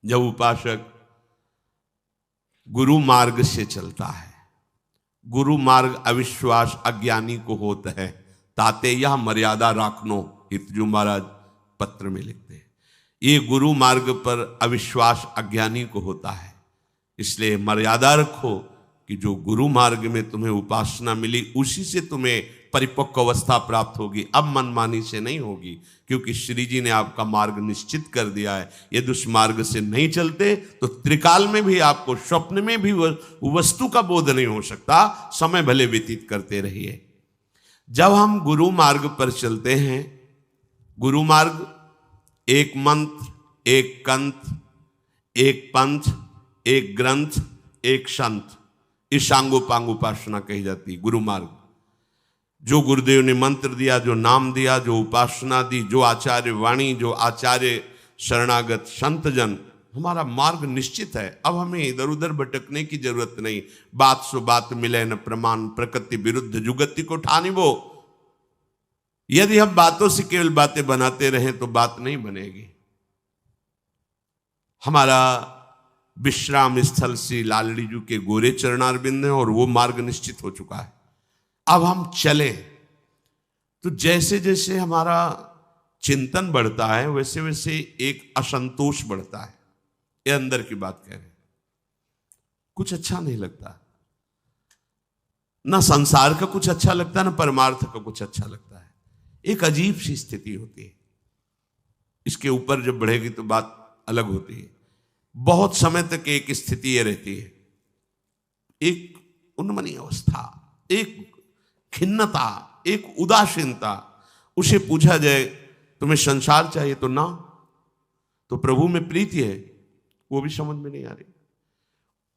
जब उपासक गुरु मार्ग से चलता है, गुरु मार्ग अविश्वास अज्ञानी को होता है, ताते यह मर्यादा राखनो, हितजू महाराज पत्र में लिखते हैं। ये गुरु मार्ग पर अविश्वास अज्ञानी को होता है, इसलिए मर्यादा रखो कि जो गुरु मार्ग में तुम्हें उपासना मिली उसी से तुम्हें परिपक्व अवस्था प्राप्त होगी, अब मनमानी से नहीं होगी, क्योंकि श्री जी ने आपका मार्ग निश्चित कर दिया है। यदि उस मार्ग से नहीं चलते तो त्रिकाल में भी आपको, स्वप्न में भी वस्तु का बोध नहीं हो सकता, समय भले व्यतीत करते रहिए। जब हम गुरु मार्ग पर चलते हैं, गुरु मार्ग एक मंत्र, एक कंठ, एक पंथ, एक ग्रंथ, एक संत, इस सांगोपांग उपासना कही जाती है गुरु मार्ग। जो गुरुदेव ने मंत्र दिया, जो नाम दिया, जो उपासना दी, जो आचार्य वाणी, जो आचार्य शरणागत संतजन, हमारा मार्ग निश्चित है। अब हमें इधर उधर भटकने की जरूरत नहीं। बात सो बात मिले न प्रमाण, प्रकृति विरुद्ध जुगति को ठानी वो। यदि हम बातों से केवल बातें बनाते रहें तो बात नहीं बनेगी। हमारा विश्राम स्थल श्री लालड़ी जी के गोरे चरणारविंद है और वो मार्ग निश्चित हो चुका है। अब हम चले तो जैसे जैसे हमारा चिंतन बढ़ता है वैसे वैसे एक असंतोष बढ़ता है। ये अंदर की बात कह रहे हैं, कुछ अच्छा नहीं लगता, ना संसार का कुछ अच्छा लगता है, ना परमार्थ का कुछ अच्छा लगता है। एक अजीब सी स्थिति होती है। इसके ऊपर जब बढ़ेगी तो बात अलग होती है। बहुत समय तक एक स्थिति ये रहती है, एक उन्मनी अवस्था, एक खिन्नता, एक उदासीनता। उसे पूछा जाए तुम्हें संसार चाहिए तो ना, तो प्रभु में प्रीति है, वो भी समझ में नहीं आ रही,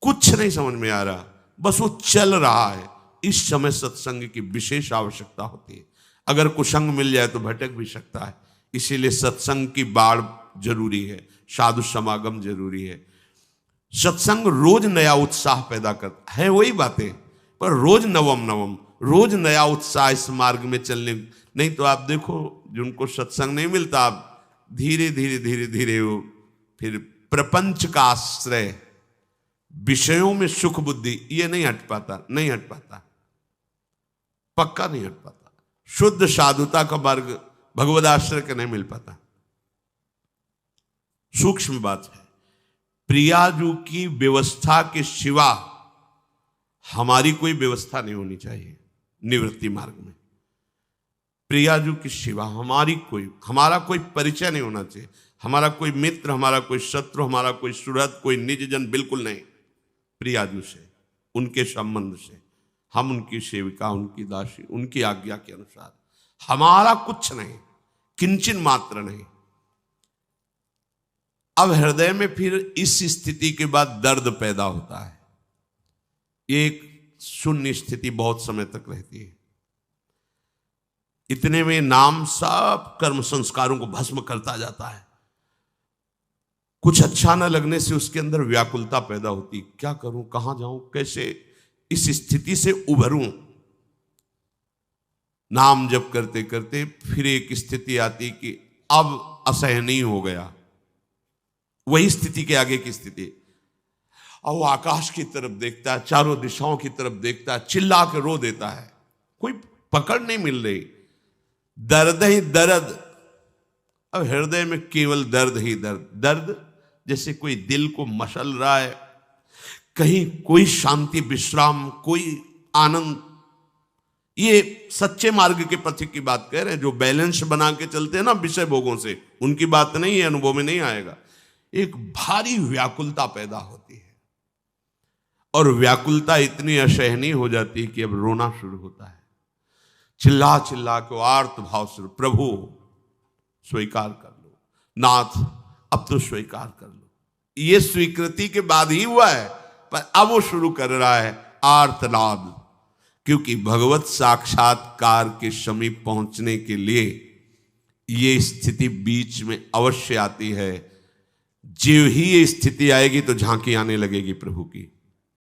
कुछ नहीं समझ में आ रहा, बस वो चल रहा है। इस समय सत्संग की विशेष आवश्यकता होती है। अगर कुसंग मिल जाए तो भटक भी सकता है, इसीलिए सत्संग की बाढ़ जरूरी है, साधु समागम जरूरी है। सत्संग रोज नया उत्साह पैदा करता है, वही बातें, पर रोज नवम नवम, रोज नया उत्साह इस मार्ग में चलने। नहीं तो आप देखो जिनको सत्संग नहीं मिलता, आप धीरे धीरे धीरे धीरे वो फिर प्रपंच का आश्रय, विषयों में सुख बुद्धि, ये नहीं हट पाता, नहीं हट पाता, पक्का नहीं हट पाता। शुद्ध साधुता का मार्ग भगवद आश्रय का नहीं मिल पाता। सूक्ष्म बात है। प्रियाजू की व्यवस्था के सिवा हमारी कोई व्यवस्था नहीं होनी चाहिए निवृत्ति मार्ग में। प्रियाजू के सिवा हमारा कोई परिचय नहीं होना चाहिए। हमारा कोई मित्र, हमारा कोई शत्रु, हमारा कोई सुहृद, कोई निज जन, बिल्कुल नहीं। प्रियाजू से, उनके संबंध से, हम उनकी सेविका, उनकी दासी, उनकी आज्ञा के अनुसार, हमारा कुछ नहीं, किंचन मात्र नहीं। अब हृदय में फिर इस स्थिति के बाद दर्द पैदा होता है। एक शून्य स्थिति बहुत समय तक रहती है। इतने में नाम सब कर्म संस्कारों को भस्म करता जाता है। कुछ अच्छा न लगने से उसके अंदर व्याकुलता पैदा होती, क्या करूं, कहां जाऊं, कैसे इस स्थिति से उभरूं। नाम जप करते करते फिर एक स्थिति आती कि अब असहनीय हो गया। वही स्थिति के आगे की स्थिति, और वो आकाश की तरफ देखता है, चारों दिशाओं की तरफ देखता है, चिल्ला के रो देता है, कोई पकड़ नहीं मिल रही, दर्द ही दर्द। अब हृदय में केवल दर्द ही दर्द, दर्द जैसे कोई दिल को मसल रहा है, कहीं कोई शांति, विश्राम, कोई आनंद। ये सच्चे मार्ग के पथ की बात कह रहे हैं, जो बैलेंस बना के चलते हैं ना विषय भोगों से, उनकी बात नहीं है, अनुभव में नहीं आएगा। एक भारी व्याकुलता पैदा होती है, और व्याकुलता इतनी असहनीय हो जाती है कि अब रोना शुरू होता है। चिल्ला चिल्ला के आर्त भाव से, प्रभु स्वीकार कर लो, नाथ अब तो स्वीकार कर लो। ये स्वीकृति के बाद ही हुआ है, पर अब वो शुरू कर रहा है आर्तनाद, क्योंकि भगवत साक्षात्कार के समीप पहुंचने के लिए ये स्थिति बीच में अवश्य आती है। जो ही ये स्थिति आएगी तो झांकी आने लगेगी प्रभु की।